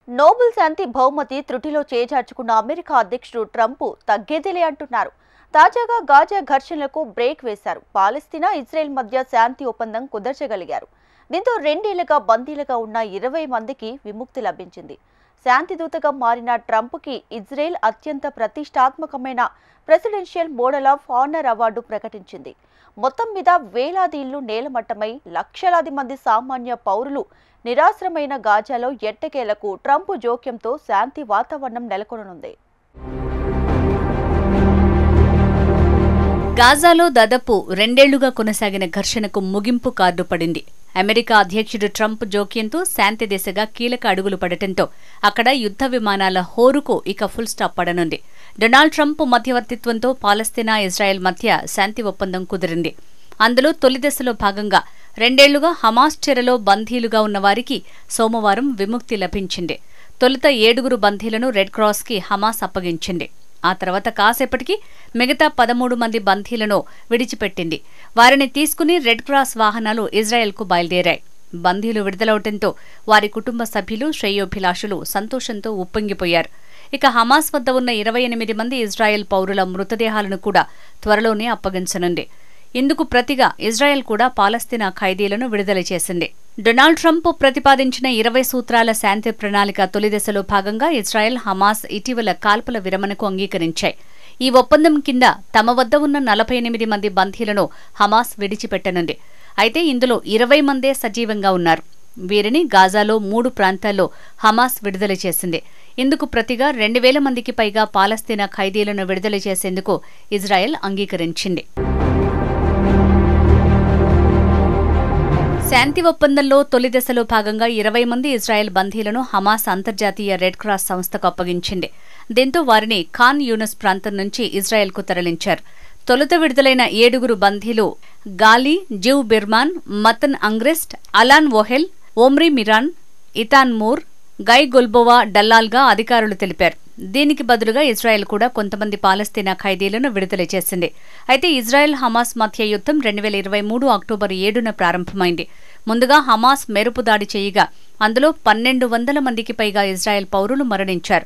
Nobel శాంతి బహుమతి త్రుటిలో చేజార్చుకున్న America అధ్యక్షుడు ట్రంప్ తగ్గేదేలే అంటున్నారు. తాజాగా గాజా ఘర్షణలకు బ్రేక్ వేశారు. పాలస్తీనా, ఇజ్రాయెల్ మధ్య శాంతి ఒప్పందం కుదర్చగలిగారు. దీంతో 2 ఏళ్లుగా బందీలుగా ఉన్న 20 మందికి విముక్తి లభించింది. శాంతి దూతగా మారిన ట్రంప్కి ఇజ్రాయెల్ అత్యంత ప్రతిష్టాత్మకమైన presidential model of honour award ప్రకటించింది. మొత్తం మీద వేలాది ఇళ్లు నేలమట్టమై లక్షలాది మంది సామాన్య పౌరులు నిరాశ్రమైన గాజాలో ఎట్టకేలకు ట్రంప్ జోక్యంతో శాంతి వాతావరణం నెలకొననుంది. గాజాలో దాదాపు 2 ఏళ్లుగా కొనసాగిన ఘర్షణకు ముగింపు కార్డు పడింది. అమెరికా అధ్యక్షుడు ట్రంప్ జోక్యంతో శాంతి దిశగా కీలక అడుగులు పడటంతో అక్కడ యుద్ధ విమానాల హోరుకు ఇక ఫుల్ స్టాప్ పడనుంది. డొనాల్డ్ ట్రంప్ మధ్యవర్తిత్వంతో పాలస్తీనా, ఇజ్రాయెల్ మధ్య శాంతి ఒప్పందం కుదిరింది. అందులో తొలి దశలో భాగంగా 2 ఏళ్లుగా హమాస్ చెరలో బందీలుగా ఉన్న వారికి సోమవారం విముక్తి లభించింది. తొలుత 7 బందీలను రెడ్ క్రాస్కి హమాస్ అప్పగించింది. ఆ తర్వాత కాసేపటికి మిగతా 13 మంది బందీలను విడిచిపెట్టింది. వారిని తీసుకుని రెడ్ క్రాస్ వాహనాలు ఇజ్రాయెల్కు బయలుదేరాయి. బందీలు విడుదలవటంతో వారి కుటుంబ సభ్యులు, శ్రేయోభిలాషులు సంతోషంతో ఉప్పొంగిపోయారు. ఇక హమాస్ వద్ద ఉన్న 28 మంది ఇజ్రాయెల్ పౌరుల మృతదేహాలను కూడా త్వరలోనే అప్పగించనుంది. ఇందుకు ప్రతిగా ఇజ్రాయెల్ కూడా పాలస్తీనా ఖైదీలను విడుదల చేసింది. డొనాల్డ్ ట్రంప్ ప్రతిపాదించిన 20 సూత్రాల శాంతి ప్రణాళిక తొలి దశలో భాగంగా ఇజ్రాయెల్, హమాస్ ఇటీవల కాల్పుల విరమణకు అంగీకరించాయి. ఈ ఒప్పందం కింద తమ వద్ద ఉన్న 48 మంది బందీలను హమాస్ విడిచిపెట్టనుంది. అయితే ఇందులో 20 మందే సజీవంగా ఉన్నారు. వీరిని గాజాలో 3 ప్రాంతాల్లో హమాస్ విడుదల చేసింది. ఇందుకు ప్రతిగా 2000 మందికి పైగా పాలస్తీనా ఖైదీలను విడుదల చేసేందుకు ఇజ్రాయెల్ అంగీకరించింది. శాంతి ఒప్పందంలో తొలి దశలో భాగంగా 20 మంది ఇజ్రాయెల్ బందీలను హమాస్ అంతర్జాతీయ రెడ్ క్రాస్ సంస్థకు అప్పగించింది. దీంతో వారిని ఖాన్ యూనస్ ప్రాంతం నుంచి ఇజ్రాయెల్కు తరలించారు. తొలుత విడుదలైన 7 బందీలు గాలీ, జివ్ బిర్మాన్, మతన్ అంగ్రెస్ట్, అలాన్ వోహెల్, ఓమ్రీ మిరాన్, ఇతాన్ మూర్, గై గుల్బోవా డల్లాల్గా అధికారులు తెలిపారు. దీనికి బదులుగా ఇజ్రాయెల్ కూడా కొంతమంది పాలస్తీనా ఖైదీలను విడుదల చేసింది. అయితే ఇజ్రాయెల్, హమాస్ మధ్య యుద్ధం 2023 అక్టోబర్ 7న ప్రారంభమైంది. ముందుగా హమాస్ మెరుపు దాడి చేయగా అందులో 1200 మందికి పైగా ఇజ్రాయెల్ పౌరులు మరణించారు.